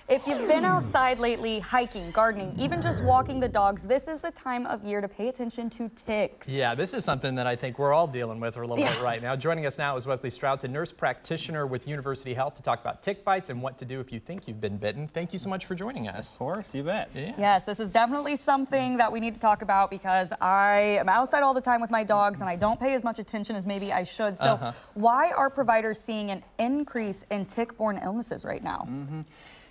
If you've been outside lately, hiking, gardening, even just walking the dogs, this is the time of year to pay attention to ticks. Yeah, this is something that I think we're all dealing with a little bit right now. Joining us now is Wesley Strouts, a nurse practitioner with University Health, to talk about tick bites and what to do if you think you've been bitten. Thank you so much for joining us. Of course, you bet. Yeah. Yes, this is definitely something that we need to talk about because I am outside all the time with my dogs and I don't pay as much attention as maybe I should. So why are providers seeing an increase in tick-borne illnesses right now?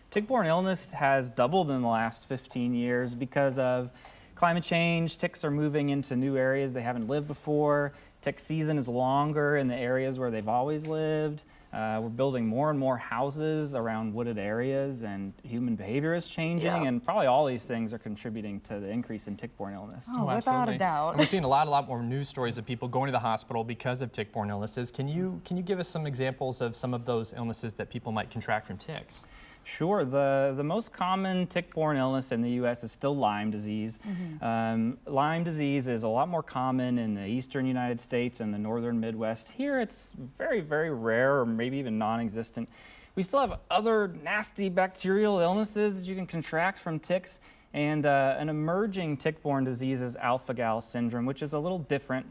Tick-borne illness has doubled in the last 15 years because of climate change. Ticks are moving into new areas they haven't lived before. Tick season is longer in the areas where they've always lived. We're building more and more houses around wooded areas, and human behavior is changing, and probably all these things are contributing to the increase in tick-borne illness. Oh, without a doubt. And we're seeing a lot more news stories of people going to the hospital because of tick-borne illnesses. Can you give us some examples of some of those illnesses that people might contract from ticks? Sure. The most common tick-borne illness in the U.S. is still Lyme disease. Lyme disease is a lot more common in the eastern United States and the northern Midwest. Here it's very, very rare, or maybe even non-existent. We still have other nasty bacterial illnesses that you can contract from ticks, and an emerging tick-borne disease is alpha-gal syndrome, which is a little different.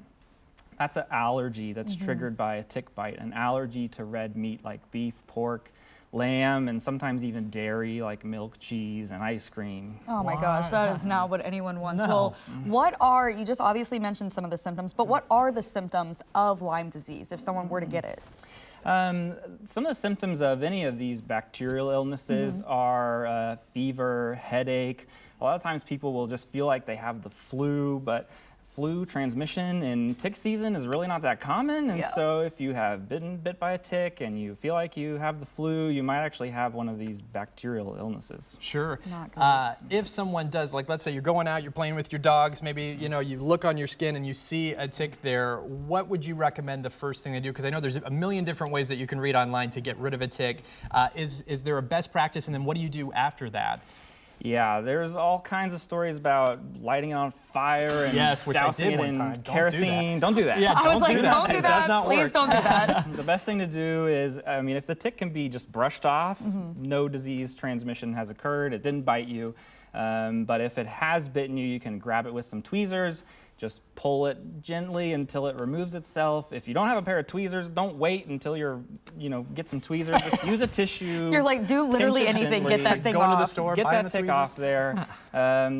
That's an allergy that's triggered by a tick bite, an allergy to red meat like beef, pork, lamb, and sometimes even dairy like milk, cheese, and ice cream. Oh my gosh, that is not what anyone wants. Well, you just obviously mentioned some of the symptoms, but what are the symptoms of Lyme disease if someone were to get it? Some of the symptoms of any of these bacterial illnesses are fever, headache. A lot of times people will just feel like they have the flu, but flu transmission in tick season is really not that common, and so if you have been bit by a tick and you feel like you have the flu, you might actually have one of these bacterial illnesses. Sure. If someone does, like let's say you're going out, you're playing with your dogs, maybe you look on your skin and you see a tick there, what would you recommend the first thing to do? Because I know there's a million different ways that you can read online to get rid of a tick. Is there a best practice, and then what do you do after that? Yeah, there's all kinds of stories about lighting it on fire and dousing it in kerosene. Don't do that. Yeah, I was like, don't do that. Please don't do that. The best thing to do is, I mean, if the tick can be just brushed off, no disease transmission has occurred, it didn't bite you. But if it has bitten you, you can grab it with some tweezers. Just pull it gently until it removes itself. If you don't have a pair of tweezers, don't wait until you're, get some tweezers. Just use a tissue. You're like, do literally anything, get that thing off. Go into the store, get that tick tweezers off there.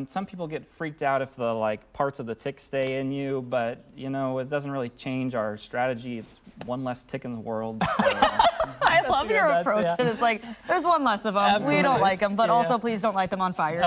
Some people get freaked out if the parts of the tick stay in you, but it doesn't really change our strategy. It's one less tick in the world. So, I love your approach. It's like, there's one less of them. Absolutely. We don't like them, but also please don't light them on fire.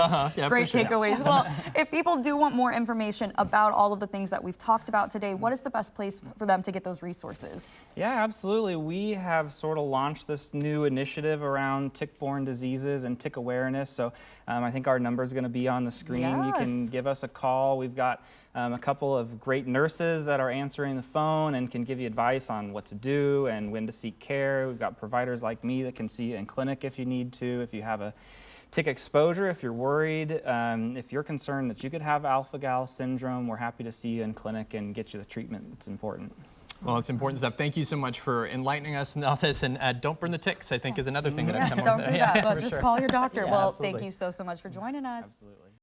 Great takeaways. Well, if people do want more information about all of the things that we've talked about today, what is the best place for them to get those resources? Yeah, absolutely. We have sort of launched this new initiative around tick-borne diseases and tick awareness. So I think our number is going to be on the screen. You can give us a call. We've got a couple of great nurses that are answering the phone and can give you advice on what to do and when to seek care. We've got providers like me that can see you in clinic if you need to, if you have a tick exposure, if you're worried, if you're concerned that you could have alpha-gal syndrome, we're happy to see you in clinic and get you the treatment that's important. Well, it's important stuff. Thank you so much for enlightening us on all this, and don't burn the ticks, I think, is another thing that I've come Don't do that, but just sure. call your doctor. Well, absolutely. thank you so much for joining us. Absolutely.